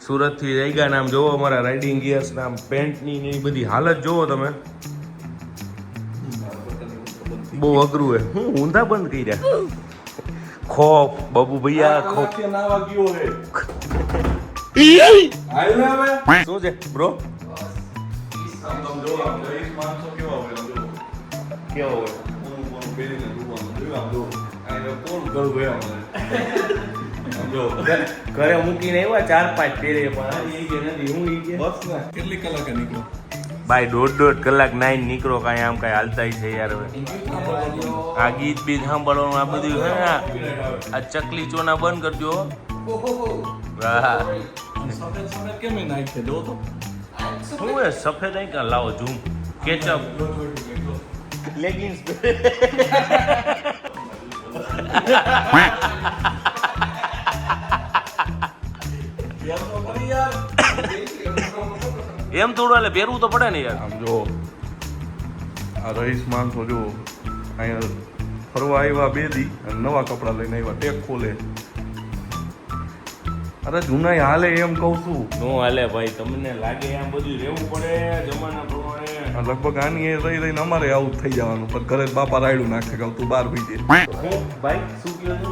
સુરત થી જઈ ગયા ને આમ જોવો અમારા રાઇડિંગ ગિયર્સ ને આમ પેન્ટની ને એ બધી હાલત જોવો તમે. બહુ અઘરું હે. હું ઊંધા બંધ કરી રહ્યા. ખોફ બાબુ ભૈયા ખોફ નાવા ગયો હે. શું છે બ્રો? ઘરે મૂકીને આવ્યા 4-5 પહેરે પણ હું કેટલી કલાકે નીકળો ભાઈ? 1.5 કલાક નાઈને નીકળો. કાંઈ આમ કાંઈ હાલતા છે યાર. હવે આ ગીત બીત સાંભળવાનું આ બધું છે ને. આ ચકલી ચોના બંધ કરજો. કેમ નાખે જો તો શું હે સફેદ અહીં કાં લાવો ઝૂમ કેચઅપ લેગિંગ્સ એમ થોડું એટલે પહેરવું તો પડે ને યાર. આમ જો આ રહીશ માણસો જો અહીંયા ફરવા આવ્યા 2 દી અને નવા કપડાં લઈને આવ્યા. ટેક ખોલે. અરે જૂના હાલે એમ કહું છું. નો હાલે ભાઈ. તમને લાગે આમ બધું રહેવું પડે જમાના પ્રમાણે. લગભગ આની એ રહી રહીને અમારે આવું થઈ જવાનું. પણ ઘરે બાપા રાયડું નાખે કે તું બહાર ભઈ જાય. ભાઈ શું કહો છો?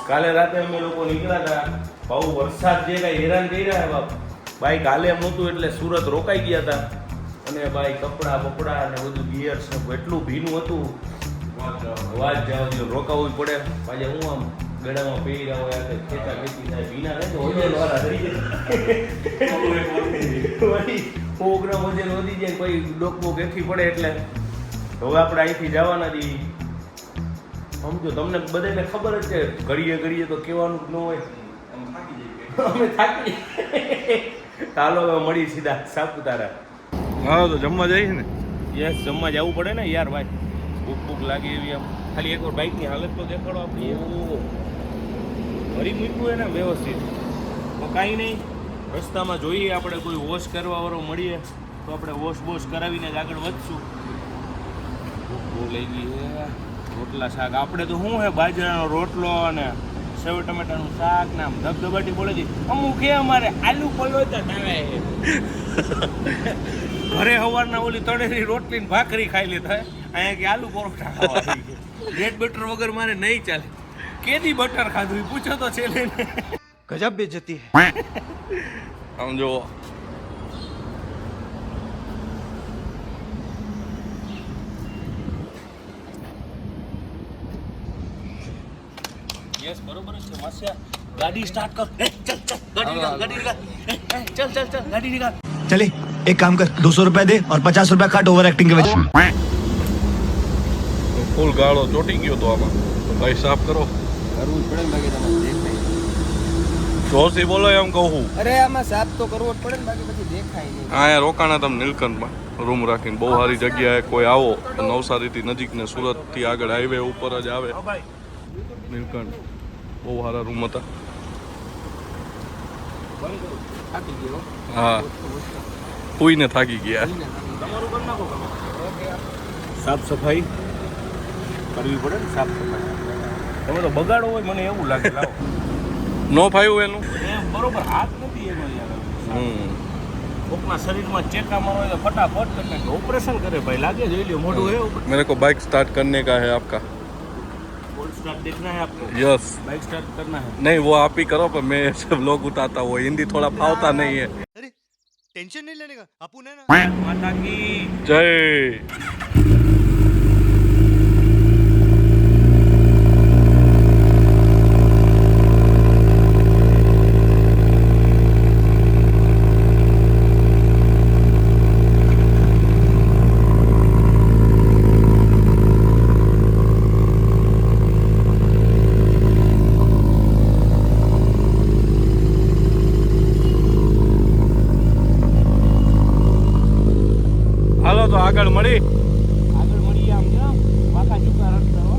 કાલે રાતે અમે લોકો નીકળ્યા હતા. બહુ વરસાદ જે કઈ હેરાન કરી રહ્યા બાપ. ભાઈ કાલે એમ નહોતું એટલે સુરત રોકાઈ ગયા હતા. અને ભાઈ કપડા બપડા ને બધું ગિયર્સ ને એટલું ભીનું હતું. વાત જવા દો. રોકાવું પડે. પાછા હું આમ ગળામાં પહેરી રહ્યા હોય ખેંચા ખેંચી થાય. ભીના રહે તો વજન વાળા થઈ જાય. પ્રોગ્રામ વજન વધી જાય. કોઈ ડોકબો કેથી પડે એટલે હવે આપણે અહીંથી જવાના હતી. સમજો તમને બધાને ખબર જ છે ઘડીએ ઘડીએ તો કહેવાનું જ ન હોય. અમે થાકી ચાલો હવે મળી સીધા સાપુતારા. હા તો જમવા જઈએ ને. યસ જમવા જવું પડે ને યાર ભાઈ. ભૂખ લાગે એવી આમ. ખાલી એકવાર બાઇકની હાલત તો દેખાડો આપણી. એવું ભરી મૂક્યું હોય ને વ્યવસ્થિત તો કાંઈ નહીં. રસ્તામાં જોઈએ આપણે કોઈ વોશ કરવાવાળો મળીએ તો આપણે વોશ કરાવીને જ આગળ વધશું. ભૂખ લઈ ગઈ છે. રોટલા શાક આપણે તો શું હે બાજરાનો રોટલો અને સેવ ટમેટાનું શાક ને આમ ધબધબાટી બોલે છે. અમુક એ અમારે આલુ પલોતા આવે. ઘરે સવારના ઓલી તળેલી રોટલી ને ભાખરી ખાઈ લેતા. અહીંયા કે આલુ પરોઠા ખાવા. બ્રેડ બટર વગર મારે નહીં ચાલે. કેદી બટર ખાધું પૂછો તો છે ને. ગજબ બેજતી હે. આમ જો યસ બરોબર છે માસ્યા. ગાડી સ્ટાર્ટ કર. ચલ ગાડી નિકાલ ચલ ગાડી નિકાલ. चले एक काम कर 200 रुपया दे और 50 रुपया काट ओवर एक्टिंग के वजह ફૂલ ગાળો ચોટી ગયો તો આમાં. તો ભાઈ સાફ કરો. કરવું જ પડે ને બાકી તમને દેખાય. જોશી બોલો એમ કહું. અરે આમાં સાફ તો કરવો જ પડે ને બાકી પછી દેખાય નહીં. અહીંયા રોકાણા તમે નીલકંઠમાં રૂમ રાખીને. બહુ સારી જગ્યાએ કોઈ આવો તો નવસારીથી નજીક ને સુરતથી આગળ હાઈવે ઉપર જ આવે નીલકંઠ. બહુ સારા રૂમ હતા. થાકી ગયો. હા કોઈને થાકી ગયા. તમારું કરી નાખો તમે. સાફ સફાઈ કરવી પડે ને. સાફ સફાઈ તમે તો બગાડો હોય મને એવું લાગે. લાવો નો ફાયું એનું. બરોબર હાથ નથી એનો યાર. કોકના શરીરમાં ચેકા મારો એટલે ફટાફટ કરી નાખે. ઓપરેશન કરે ભાઈ. લાગે જોઈ લ્યો મોઢું હે. मेरे को बाइक स्टार्ट करने का है आपका. फुल स्टार्ट देखना है आपको? यस. बाइक स्टार्ट करना है? नहीं वो आप ही करो पर मैं ऐसे व्लॉग उतारता हूँ. हिंदी थोड़ा फावता नहीं है. अरे टेंशन नहीं लेने का अपन है ना. माता की जय. હાલો તો આગળ મળી. આગળ મળીએ. આમ જો માથા ચૂકા રસ્તા હો.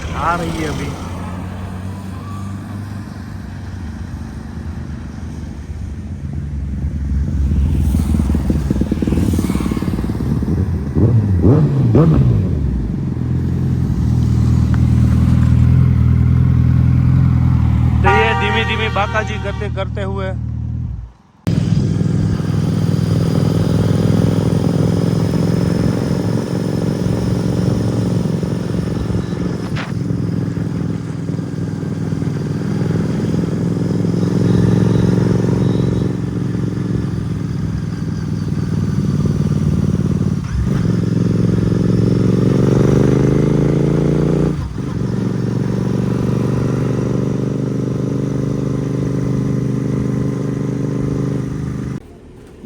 आ रही है अभी। तो ये धीमी धीमी बाकाजी करते करते हुए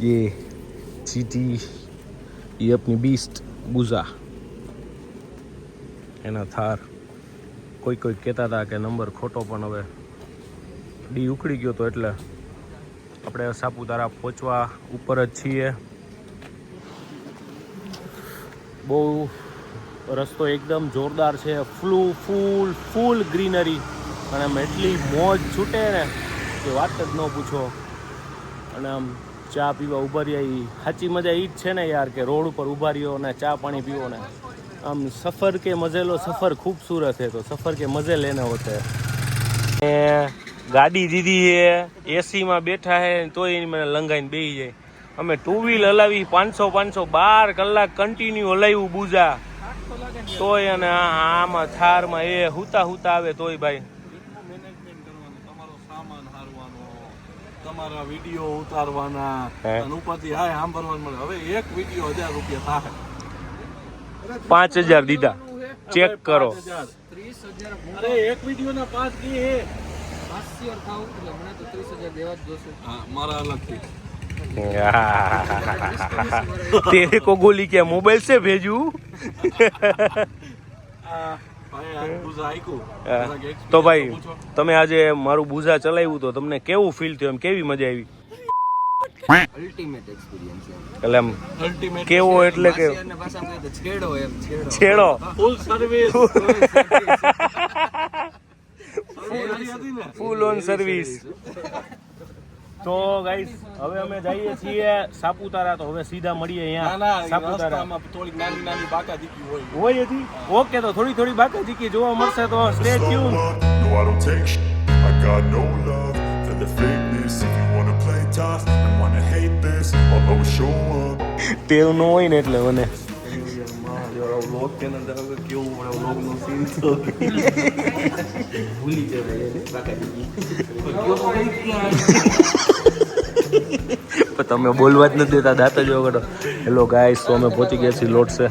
ये सिटी ये अपनी बीस्ट बुઝા એના થાર કોઈ કહેતા હતા કે નંબર ખોટો પણ હવે ડી ઉખડી ગયો તો એટલે આપણે સાપુતારા પહોંચવા ઉપર જ છીએ. બહુ રસ્તો એકદમ જોરદાર છે. ફૂલ ગ્રીનરી અને આમ એટલી મોજ છૂટે ને કે વાત જ ન પૂછો. અને આમ ચા પીવા ઊભા રહ્યા એ સાચી મજા એ જ છે ને યાર કે રોડ ઉપર ઊભા રહ્યો ને ચા પાણી પીવો ને આમ સફર કે મજે લો. સફર खूबसूरत है तो सफ़र के मज़े लेने होते हैं. ગાડી દીધી છે એસીમાં બેઠા હે તોય મને લંગાઈને બેસી જાય. અમે ટુ વ્હીલ હલાવી 500 12 કલાક કન્ટિન્યુ હલાવ્યું બુઝા તોય. અને આમાં થારમાં એ હુતા આવે તોય ભાઈ તમારા વિડીયો ઉતારવાના અને ઉપરથી હાય સાંભળવાનું મળે. હવે એક વિડીયો 1000 રૂપિયા થાય. 5000 દીધા ચેક કરો. 30,000 અરે એક વિડીયો ના 5 કી હે. 80 થાવ એટલે મને તો 30,000 દેવા જ જોશે. હા મારા અલગથી. तेरे को गोली क्या मोबाइल से भेजू? તો ભાઈ તમે આજે મારું બુઝા ચલાવ્યું તો તમને કેવું ફીલ થયું? એમ કેવી મજા આવી? અલ્ટિમેટ એક્સપિરિયન્સ છે. એટલે આમ કેવો એટલે કે ભાષામાં કહે તો છેડો એમ છેડો full service. Full on service. તો ગાઈસ હવે અમે જઈએ છીએ સાપુતારા. તો હવે સીધા મળીએ અહીંયા સાપુતારા. થોડીક નાની બાકાજીકી હોય હતી. ઓકે તો થોડી બાકાજીકી જોવા મળશે તો stay tune. No, I don't take shit. I got no love for the fakeness. If you wanna play tough and wanna hate this, I'll always show up. ટેવ ન હોય ને એટલે મને વ્લોગ ચેનલ કેવું પડે વ્લોગ નો સીન તો ભૂલી જવાય તમે બોલવા જ નથી દેતા દાંત જ વગડો. હેલો ગાઈસ તો અમે પહોંચી ગયા છીએ લોટ છે.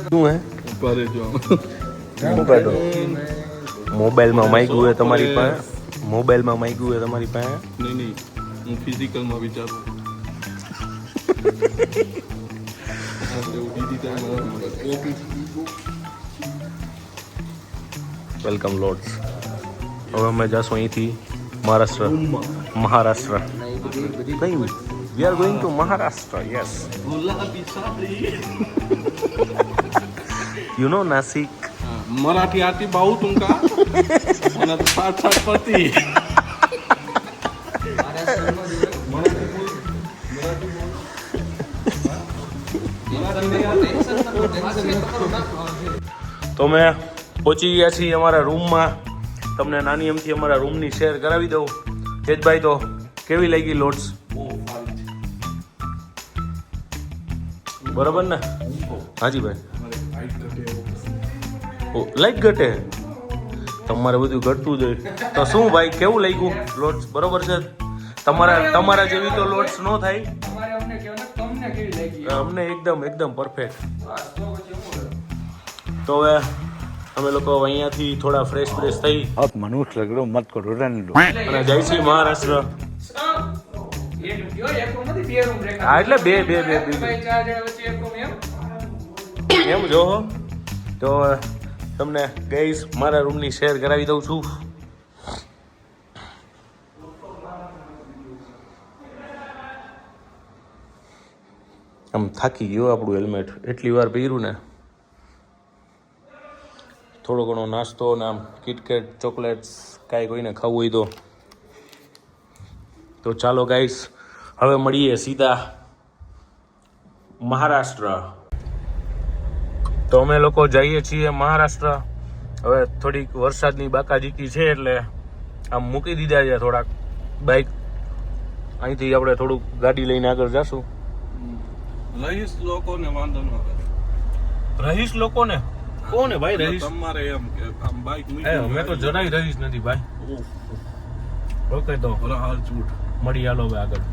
શું હે કરે જો શું કાઢો? મોબાઈલમાં માગ્યું હોય તમારી પાસે? મોબાઈલમાં માગ્યું હોય તમારી પાસે? નહીં હું ફિઝિકલમાં વિચારું. Welcome lords. હવે અમે જઈશું અહીંથી મહારાષ્ટ્ર. નહીં we are going to Maharashtra. Yes you know Nashik. Marathi आती भाऊ तुमका मला तर 7 पती. તો અમે પહોંચી ગયા છીએ અમારા રૂમમાં. તમને નાની એમથી અમારા રૂમની શેર કરાવી દઉં. તેજભાઈ તો કેવી લાગી લોટ્સ? બરાબર ને? હાજી ભાઈ. લાઈટ ઘટે તમારે બધું ઘટતું જ હોય તો શું ભાઈ કેવું લાગ્યું લોટ્સ? બરોબર છે? તમારા જેવી તો લોટ્સ ન થાય. અમને એકદમ પરફેક્ટ. તો હવે અમે લોકો અહીંયાથી થોડા ફ્રેશ થઈ अब मनुष्य लगड़ो मत करो रहने दो. અને જઈશું મહારાષ્ટ્ર. હા એટલે બે એમ જો. તો તમને ગઈસ મારા રૂમની શેર કરાવી દઉં છું. આમ થાકી ગયો આપણું હેલ્મેટ એટલી વાર પહેર્યું ને થોડો ઘણો નાસ્તો ને આમ કિટકેટ ચોકલેટ્સ કાંઈ કોઈને ખાવું હોય તો ચાલો ગાઈસ હવે મળીએ સીધા મહારાષ્ટ્ર. તો અમે લોકો જઈએ છીએ મહારાષ્ટ્ર. હવે થોડીક વરસાદની બાકાજીકી છે એટલે આમ મૂકી દીધા છે થોડાક બાઇક. અહીંથી આપણે થોડુંક ગાડી લઈને આગળ જશું. રહીશ લોકોને વાંધો ન આવે. રહીશ લોકોને કોને ભાઈ રહીશ? તમારે એમ કે આમ બાઈક અમે તો જરાય રહીશ નથી ભાઈ. ઓકે તો હાલ છૂટ મળી હાલો હવે આગળ.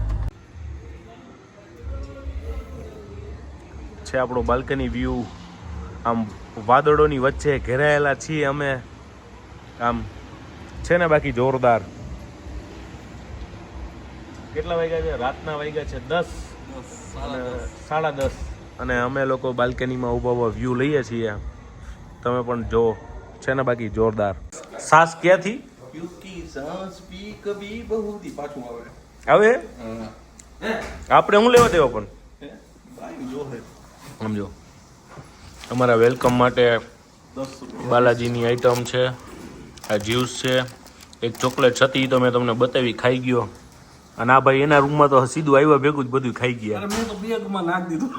છે આપણો બાલ્કની વ્યૂ. આમ વાદળોની વચ્ચે ઘેરાયેલા છીએ અમે. આમ છે ને બાકી જોરદાર. કેટલા વાગ્યા છે? રાતના વાગ્યા છે 10 અને 10:30 અને અમે લોકો બાલ્કનીમાં ઊભા વ્યૂ લઈએ છીએ. તમે પણ જો, છે ને બાકી જોરદાર. સાસ ક્યાંથી પાછું આવે હવે આપણે હું લેવા દેવા પણ સમજો. અમારા વેલકમ માટે બાલાજીની આઈટમ છે. આ જ્યુસ છે, એક ચોકલેટ હતી તો મેં તમને બતાવી, ખાઈ ગયો. અને આ ભાઈ એના રૂમમાં તો સીધું આવ્યા ભેગું જ બધું ખાઈ ગયા. મેં તો બેગમાં નાખી દીધું.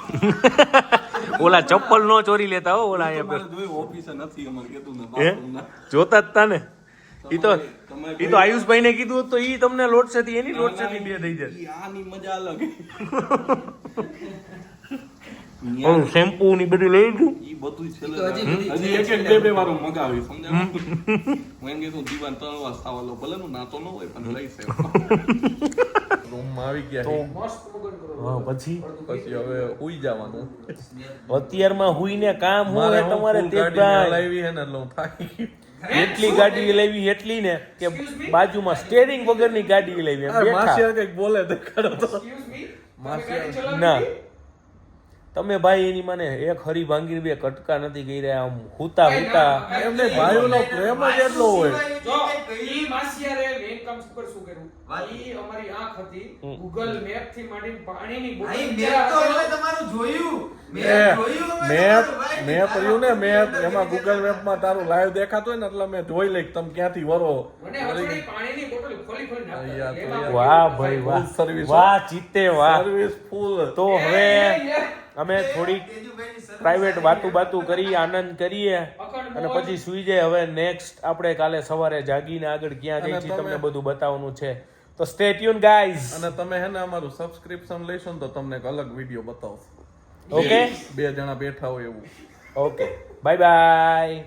ઓલા ચપ્પલ નો ચોરી લેતા હો ઓલા અહીંયા જોયું ઓફિસે નથી અમારે કીધું ને હે જોતા જ તા ને. ઈ તો આયુષભાઈ ને કીધું હોત તો ઈ તમને લોટ છે એની લોટ છે બે થઈ જાય. આની મજા અલગ. શેમ્પુ ની બધું લઈ લીધું. ઈ બધું છેલ્લે હજી એક બે વારો મગાવી સમજાવ. હું એમ કીધું દીવાન 3 વાર સાવલો ભલે નું નાતો ન હોય પણ લઈ છે. રૂમમાં આવી ગયા હા પછી હવે ઉઈ જવાનું. અત્યારમાં હુઈને કામ હોય તમારે તેજભાઈ. લાવી હે ને એટલે હું થાકી ગયો. એટલી ગાડી લેવી એટલી ને કે બાજુમાં સ્ટેરિંગ વગરની ગાડી લેવી. એમ બેઠા માસિયા કઈક બોલે દેખાડો તો. ના તમે ભાઈ એની મને એક હરી ભાંગી બે કટકા નથી કરી રહ્યા. આમ હુતા એમને ભાઈઓનો પ્રેમ જ એટલો હોય. જો ઈ માસિયારે મેં કામ પર શું કર્યું? ઈ અમારી આંખ હતી. Google મેપ થી માંડીને પાણીની બોટલ મેં પડ્યું ને મેં એમાં ગૂગલ મેપમાં તારું લાઈવ દેખાતું હોય ને એટલે મેં જોઈ લઈ તમે ક્યાંથી વરો. મને હથોડી પાણીની બોટલ ખોલી નાખતા. વાહ ભાઈ વાહ સર્વિસ વાહ ચિત્તે વાહ. સર્વિસ ફૂલ. તો હવે અમે થોડીક પ્રાઇવેટ વાતું કરી આનંદ કરીએ અને પછી સુઈ જાય. હવે નેક્સ્ટ આપણે કાલે સવારે જાગીને આગળ ક્યાં જઈ છીએ તમને બધું બતાવવાનું છે. તો સ્ટે ટ્યુન ગાઈઝ. અને તમે હે ને અમારું સબસ્ક્રિપ્શન લેશો ને તો તમને એક અલગ વિડીયો બતાવશું. ઓકે 2 જણા બેઠા હોય એવું. Okay bye bye.